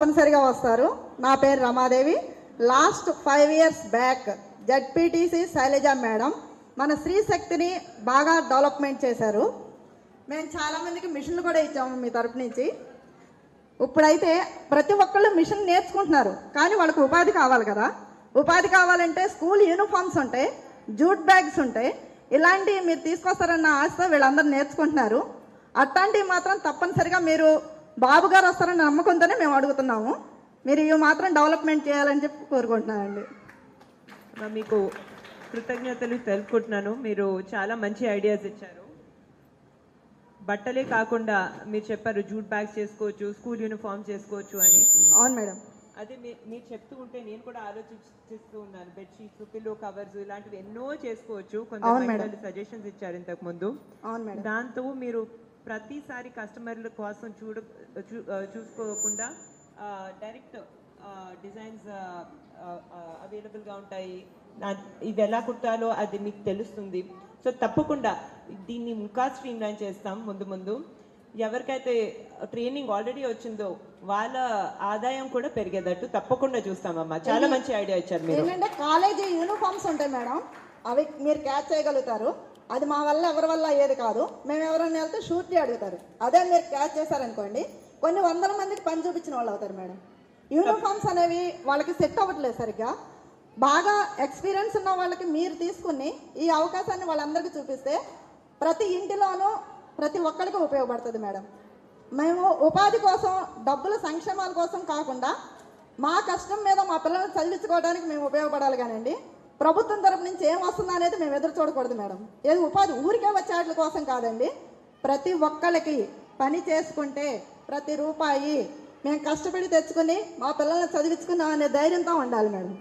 తప్పనిసరిగా వస్తారు. నా పేరు Ramadevi. Last 5 years back ZPTC Shailaja madam మన స్త్రీ శక్తిని బాగా డెవలప్మెంట్ చేశారు. మేము చాలామందికి మిషన్లు కూడా ఇచ్చాము మీ తరపు నుంచి. ఇప్పుడైతే ప్రతి ఒక్కళ్ళు మిషన్ నేర్చుకుంటున్నారు, కానీ వాళ్ళకు ఉపాధి కావాలి కదా. ఉపాధి కావాలంటే స్కూల్ యూనిఫామ్స్ ఉంటాయి, జూట్ బ్యాగ్స్ ఉంటాయి, ఇలాంటివి మీరు తీసుకొస్తారన్న ఆశతో వీళ్ళందరూ నేర్చుకుంటున్నారు. అట్లాంటివి మాత్రం తప్పనిసరిగా మీరు బాబు గారు వస్తారని నమ్మకంతోనే మేము అడుగుతున్నాము. మీరు ఇవి మాత్రం డెవలప్మెంట్ చేయాలని చెప్పి కోరుకుంటున్నానండి. మీకు కృతజ్ఞతలు తెలుపుకుంటున్నాను. మీరు చాలా మంచి ఐడియాస్ ఇచ్చారు. బట్టలే కాకుండా మీరు చెప్పారు జూట్ బ్యాగ్స్ చేసుకోవచ్చు, స్కూల్ యూనిఫామ్ చేసుకోవచ్చు అని. అవును మేడం. అదే మీరు చెప్తూ ఉంటే నేను కూడా ఆలోచిస్తూ ఉన్నాను. బెడ్షీట్స్, పిల్లో కవర్స్ ఇలాంటివి ఎన్నో చేసుకోవచ్చు. కొంతమంది సజెషన్స్ ఇచ్చారు ఇంతకు ముందు. దాంతో మీరు ప్రతిసారి కస్టమర్ల కోసం చూసుకోకుండా డైరెక్ట్ డిజైన్స్ అవైలబుల్గా ఉంటాయి. ఇది ఎలా కుట్టాలో అది మీకు తెలుస్తుంది. సో తప్పకుండా దీన్ని ఇంకా స్ట్రీమ్ లైన్ చేస్తాం. ముందు ఎవరికైతే ట్రైనింగ్ ఆల్రెడీ వచ్చిందో వాళ్ళ ఆదాయం కూడా పెరిగేటట్టు తప్పకుండా చూస్తామమ్మా. చాలా మంచి ఐడియా ఇచ్చారు మీరు. ఏంటంటే కాలేజీ యూనిఫామ్స్ ఉంటాయి మేడం, అవి మీరు క్యాచ్ చేయగలుగుతారు. అది మా వల్ల ఎవరి వల్ల అయ్యేది కాదు. మేము ఎవరైనా వెళ్తే షూరిటీ అడుగుతారు. అదే మీరు క్యాచ్ చేశారనుకోండి, కొన్ని వందల మందికి పని చూపించిన వాళ్ళు అవుతారు మేడం. యూనిఫామ్స్ అనేవి వాళ్ళకి సెట్ అవ్వట్లేదు సరిగ్గా. బాగా ఎక్స్పీరియన్స్ ఉన్న వాళ్ళకి మీరు తీసుకుని ఈ అవకాశాన్ని వాళ్ళందరికీ చూపిస్తే ప్రతి ఇంటిలోనూ ప్రతి ఒక్కరికి ఉపయోగపడుతుంది మేడం. మేము ఉపాధి కోసం, డబ్బుల సంక్షేమాల కోసం కాకుండా మా కష్టం మీద మా పిల్లల్ని చదివించుకోవడానికి మేము ఉపయోగపడాలి కానండి. ప్రభుత్వం తరపు నుంచి ఏం వస్తుందా అనేది మేము ఎదురు చూడకూడదు మేడం. ఏది ఉపాధి ఊరికే వచ్చే వాటి కోసం కాదండి. ప్రతి ఒక్కరికి పని చేసుకుంటే ప్రతి రూపాయి మేము కష్టపడి తెచ్చుకుని మా పిల్లల్ని చదివించుకున్నాం అనే ధైర్యంతో ఉండాలి మేడం.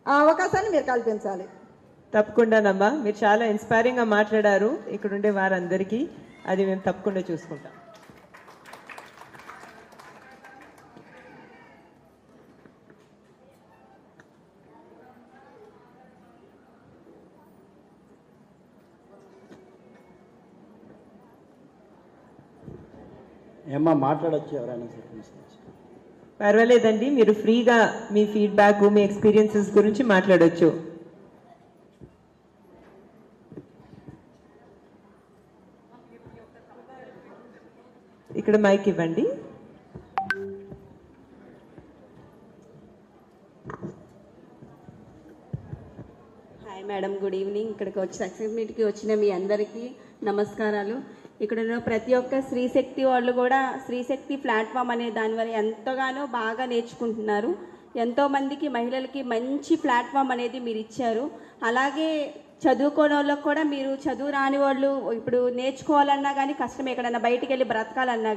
ఆ అవకాశాన్ని మీరు కల్పించాలి. తప్పకుండానమ్మా, మీరు చాలా ఇన్స్పైరింగ్గా మాట్లాడారు. ఇక్కడ ఉండే వారందరికీ అది మేము తప్పకుండా చూసుకుంటాం. ఏమ్మా మాట్లాడచ్చు ఎవరైనా? పర్వాలేదండి, మీరు ఫ్రీగా మీ ఫీడ్బ్యాక్, మీ ఎక్స్పీరియన్సెస్ గురించి మాట్లాడవచ్చు. ఇక్కడ మైక్ ఇవ్వండి. Hi madam, good evening. ఇక్కడికి వచ్చి సక్సెస్ మీట్కి వచ్చిన మీ అందరికీ నమస్కారాలు. ఇక్కడ ఉన్న ప్రతి ఒక్క స్త్రీశక్తి వాళ్ళు కూడా స్త్రీశక్తి ప్లాట్ఫామ్ అనే దాని వల్ల ఎంతగానో బాగా నేర్చుకుంటున్నారు. ఎంతోమందికి మహిళలకి మంచి ప్లాట్ఫామ్ అనేది మీరు ఇచ్చారు. అలాగే చదువుకోని వాళ్ళకి కూడా మీరు చదువు రాని వాళ్ళు ఇప్పుడు నేర్చుకోవాలన్నా కానీ కష్టం, ఎక్కడన్నా బయటికి వెళ్ళి బ్రతకాలన్నా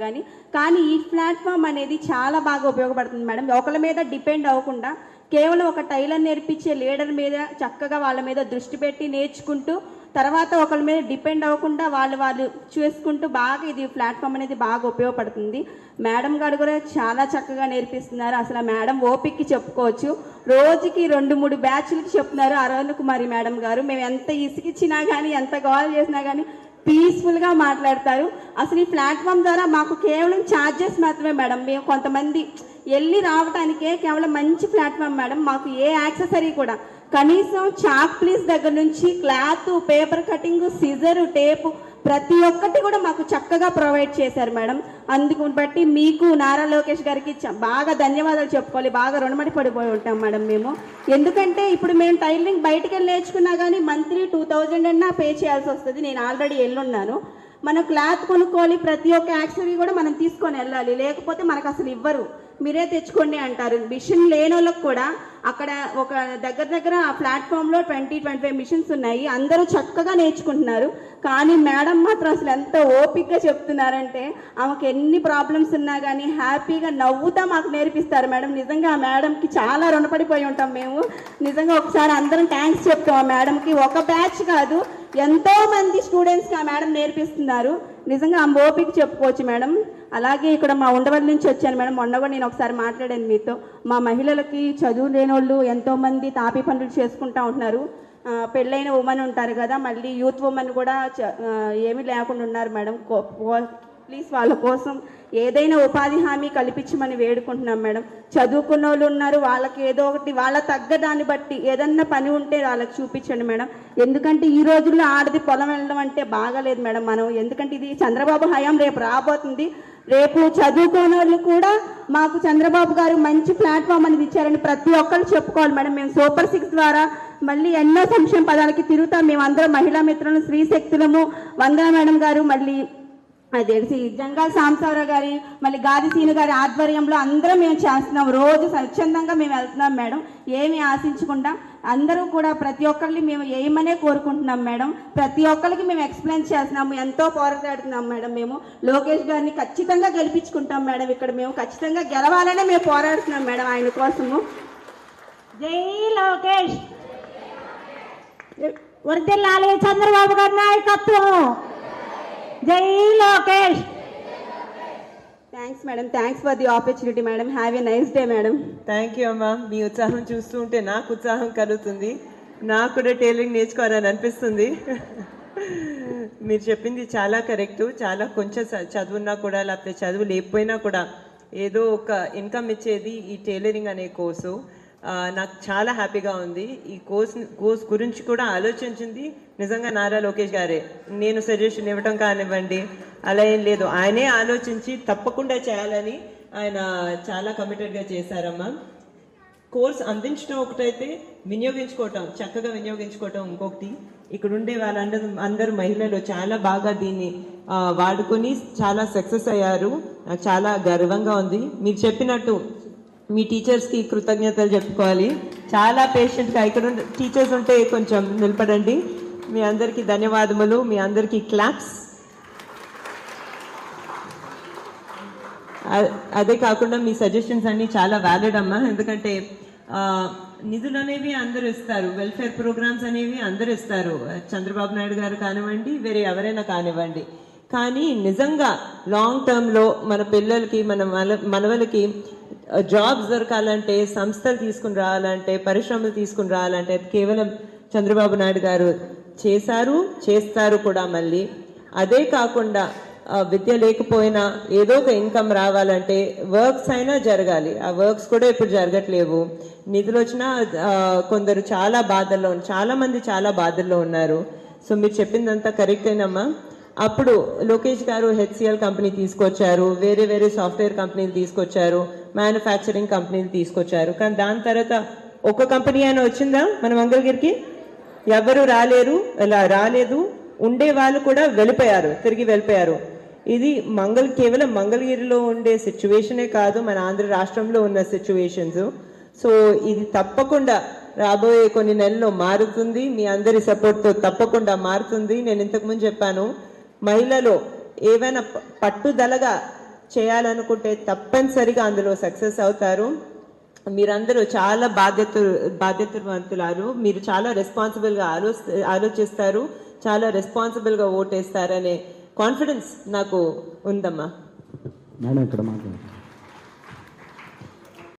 కానీ ఈ ప్లాట్ఫామ్ అనేది చాలా బాగా ఉపయోగపడుతుంది మేడం. ఒకళ్ళ మీద డిపెండ్ అవ్వకుండా కేవలం ఒక టైలర్ నేర్పించే లీడర్ మీద చక్కగా వాళ్ళ మీద దృష్టి పెట్టి నేర్చుకుంటూ తర్వాత ఒకళ్ళ మీద డిపెండ్ అవ్వకుండా వాళ్ళు చేసుకుంటూ బాగా ఇది ప్లాట్ఫామ్ అనేది బాగా ఉపయోగపడుతుంది. మేడం గారు కూడా చాలా చక్కగా నేర్పిస్తున్నారు. అసలు మేడం ఓపిక్కి చెప్పుకోవచ్చు. రోజుకి 2-3 బ్యాచ్లకి చెప్తున్నారు అరుణకుమారి మేడం గారు. మేము ఎంత ఇసికిచ్చినా కానీ ఎంత గోల్ చేసినా కానీ పీస్ఫుల్గా మాట్లాడతారు. అసలు ఈ ప్లాట్ఫామ్ ద్వారా మాకు కేవలం ఛార్జెస్ మాత్రమే మేడం. మేము కొంతమంది వెళ్ళి రావడానికే కేవలం మంచి ప్లాట్ఫామ్ మేడం. మాకు ఏ యాక్సెసరీ కూడా కనీసం చాక్ పీస్ దగ్గర నుంచి cloth, paper cutting, scissor, tape ప్రతి ఒక్కటి కూడా మాకు చక్కగా ప్రొవైడ్ చేశారు మేడం. అందుకు బట్టి మీకు నారా లోకేష్ గారికి బాగా ధన్యవాదాలు చెప్పుకోవాలి. బాగా రుణమడి పడిపోయి ఉంటాం మేడం మేము. ఎందుకంటే ఇప్పుడు మేము టైలరింగ్ బయటికి వెళ్ళి నేర్చుకున్నా కానీ మంత్లీ 2000 అన్నా పే చేయాల్సి వస్తుంది. నేను ఆల్రెడీ వెళ్ళున్నాను. మనం క్లాత్ కొనుక్కోవాలి, ప్రతి ఒక్క యాక్సెసరీ కూడా మనం తీసుకొని వెళ్ళాలి, లేకపోతే మనకు అసలు ఇవ్వరు. మీరే తెచ్చుకోండి అంటారు. మిషన్ లేని వాళ్ళకి కూడా అక్కడ ఒక దగ్గర ఆ ప్లాట్ఫామ్లో 20-25 మిషన్స్ ఉన్నాయి. అందరూ చక్కగా నేర్చుకుంటున్నారు. కానీ మేడం మాత్రం అసలు ఎంత ఓపిక్గా చెప్తున్నారంటే ఆమెకు ఎన్ని ప్రాబ్లమ్స్ ఉన్నా కానీ హ్యాపీగా నవ్వుతా మాకు నేర్పిస్తారు మేడం. నిజంగా ఆ మేడంకి చాలా రుణపడిపోయి ఉంటాం మేము. నిజంగా ఒకసారి అందరం థ్యాంక్స్ చెప్తాం ఆ మేడంకి. ఒక బ్యాచ్ కాదు, ఎంతోమంది స్టూడెంట్స్కి ఆ మేడం నేర్పిస్తున్నారు. నిజంగా ఆ ఓపిక చెప్పుకోవచ్చు మేడం. అలాగే ఇక్కడ మా ఉండవల్లి నుంచి వచ్చాను మేడం. మొన్న కూడా నేను ఒకసారి మాట్లాడాను మీతో. మా మహిళలకి చదువు లేని వాళ్ళు ఎంతోమంది తాపీ పనులు చేసుకుంటూ ఉంటున్నారు. పెళ్ళైన ఉమెన్ ఉంటారు కదా, మళ్ళీ యూత్ ఉమెన్ కూడా ఏమీ లేకుండా ఉన్నారు మేడం. ప్లీజ్ వాళ్ళ కోసం ఏదైనా ఉపాధి హామీ కల్పించమని వేడుకుంటున్నాం మేడం. చదువుకున్న వాళ్ళు ఉన్నారు, వాళ్ళకి ఏదో ఒకటి వాళ్ళ తగ్గ దాన్ని బట్టి ఏదన్నా పని ఉంటే వాళ్ళకి చూపించండి మేడం. ఎందుకంటే ఈ రోజుల్లో ఆడది పొలం వెళ్ళడం అంటే బాగాలేదు మేడం. మనం ఎందుకంటే ఇది చంద్రబాబు హయాం రేపు రాబోతుంది. రేపు చదువుకునే వాళ్ళు కూడా మాకు చంద్రబాబు గారు మంచి ప్లాట్ఫామ్ అనేది ఇచ్చారని ప్రతి ఒక్కరు చెప్పుకోవాలి మేడం. మేము సూపర్ 6 ద్వారా మళ్ళీ ఎన్నో సంక్షేమ పదాలకి తిరుగుతాం. మేమందరం మహిళా మిత్రులు, స్త్రీ శక్తులము, వందన మేడం గారు, మళ్ళీ తెలిసి జంగాల్ సాంబశివరావు గారి, మళ్ళీ గాది సీను గారి ఆధ్వర్యంలో అందరం మేము చేస్తున్నాం. రోజు స్వచ్ఛందంగా మేము వెళ్తున్నాం మేడం, ఏమి ఆశించకుండా. అందరూ కూడా ప్రతి ఒక్కరిని మేము ఏమనే కోరుకుంటున్నాం మేడం. ప్రతి ఒక్కరికి మేము ఎక్స్ప్లెయిన్ చేస్తున్నాము, ఎంతో పోరాడుతున్నాం మేడం. మేము లోకేష్ గారిని ఖచ్చితంగా గెలిపించుకుంటాం మేడం. ఇక్కడ మేము ఖచ్చితంగా గెలవాలనే మేము పోరాడుతున్నాం మేడం ఆయన కోసము. జై లోకేష్, వర్ధిల్లాలి చంద్రబాబు గారి నాయకత్వం. జై Lokesh. Thanks madam, thanks for the opportunity madam. Have a nice day madam. Thank you అమ్మా. మీ ఉత్సాహం చూస్తూ ఉంటే నాకు ఉత్సాహం కలుగుతుంది. నాకు కూడా టైలరింగ్ నేర్చుకోవాలని అనిపిస్తుంది. మీరు చెప్పింది చాలా కరెక్ట్. చాలా కొంచెం చదువున్నా కూడా, లేకపోతే చదువు లేకపోయినా కూడా ఏదో ఒక ఇన్కమ్ ఇచ్చేది ఈ టైలరింగ్ అనే కోర్సు. నాకు చాలా హ్యాపీగా ఉంది. ఈ కోర్స్ గురించి కూడా ఆలోచించింది నిజంగా నారా లోకేష్ గారే. నేను సజెషన్ ఇవ్వటం కానివ్వండి అలా ఏం లేదు, ఆయనే ఆలోచించి తప్పకుండా చేయాలని ఆయన చాలా కమిటెడ్గా చేశారమ్మా. కోర్స్ అందించడం ఒకటైతే వినియోగించుకోవటం, చక్కగా వినియోగించుకోవటం ఇంకొకటి. ఇక్కడ ఉండే అందరూ మహిళలు చాలా బాగా దీన్ని వాడుకొని చాలా సక్సెస్ అయ్యారు. నాకు చాలా గర్వంగా ఉంది. మీరు చెప్పినట్టు మీ టీచర్స్కి కృతజ్ఞతలు చెప్పుకోవాలి. చాలా పేషెంట్గా ఇక్కడ టీచర్స్ ఉంటే కొంచెం నిలబడండి. మీ అందరికీ ధన్యవాదములు, మీ అందరికీ క్లాప్స్. అదే కాకుండా మీ సజెషన్స్ అన్నీ చాలా వ్యాలిడ్ అమ్మా. ఎందుకంటే నిధులు అనేవి అందరూ ఇస్తారు, వెల్ఫేర్ ప్రోగ్రామ్స్ అనేవి అందరూ ఇస్తారు, చంద్రబాబు నాయుడు గారు కానివ్వండి, వేరే ఎవరైనా కానివ్వండి. కానీ నిజంగా లాంగ్ టర్మ్లో మన పిల్లలకి, మన మనవలకి జాబ్స్ దొరకాలంటే, సంస్థలు తీసుకుని రావాలంటే, పరిశ్రమలు తీసుకుని రావాలంటే అది కేవలం చంద్రబాబు నాయుడు గారు చేశారు, చేస్తారు కూడా. మళ్ళీ అదే కాకుండా విద్య లేకపోయినా ఏదో ఒక ఇన్కమ్ రావాలంటే వర్క్స్ అయినా జరగాలి. ఆ వర్క్స్ కూడా ఇప్పుడు జరగట్లేవు. నిధులు వచ్చినా కొందరు చాలా బాధల్లో, చాలా మంది చాలా బాధల్లో ఉన్నారు. సో మీరు చెప్పిందంతా కరెక్టేనమ్మా. అప్పుడు లోకేష్ గారు హెచ్సిఎల్ కంపెనీ తీసుకొచ్చారు, వేరే వేరే సాఫ్ట్వేర్ కంపెనీలు తీసుకొచ్చారు, మ్యానుఫ్యాక్చరింగ్ కంపెనీలు తీసుకొచ్చారు. కానీ దాని తర్వాత ఒక కంపెనీ అయినా వచ్చిందా మన మంగళగిరికి? ఎవరు రాలేదు. ఉండే వాళ్ళు కూడా తిరిగి వెళ్ళిపోయారు. ఇది కేవలం మంగళగిరిలో ఉండే సిచ్యువేషనే కాదు, మన ఆంధ్ర రాష్ట్రంలో ఉన్న సిచ్యువేషన్స్. సో ఇది తప్పకుండా రాబోయే కొన్ని నెలల్లో మారుతుంది. మీ అందరి సపోర్ట్తో తప్పకుండా మారుతుంది. నేను ఇంతకుముందు చెప్పాను, మహిళలు ఏవైనా పట్టుదలగా చేయాలనుకుంటే తప్పనిసరిగా అందులో సక్సెస్ అవుతారు. మీరందరూ చాలా బాధ్యతవంతులారు. మీరు చాలా రెస్పాన్సిబుల్గా ఆలోచిస్తారు, చాలా రెస్పాన్సిబుల్గా ఓటేస్తారనే కాన్ఫిడెన్స్ నాకు ఉందమ్మా. మేడం ఇక్కడ మాట్లాడు.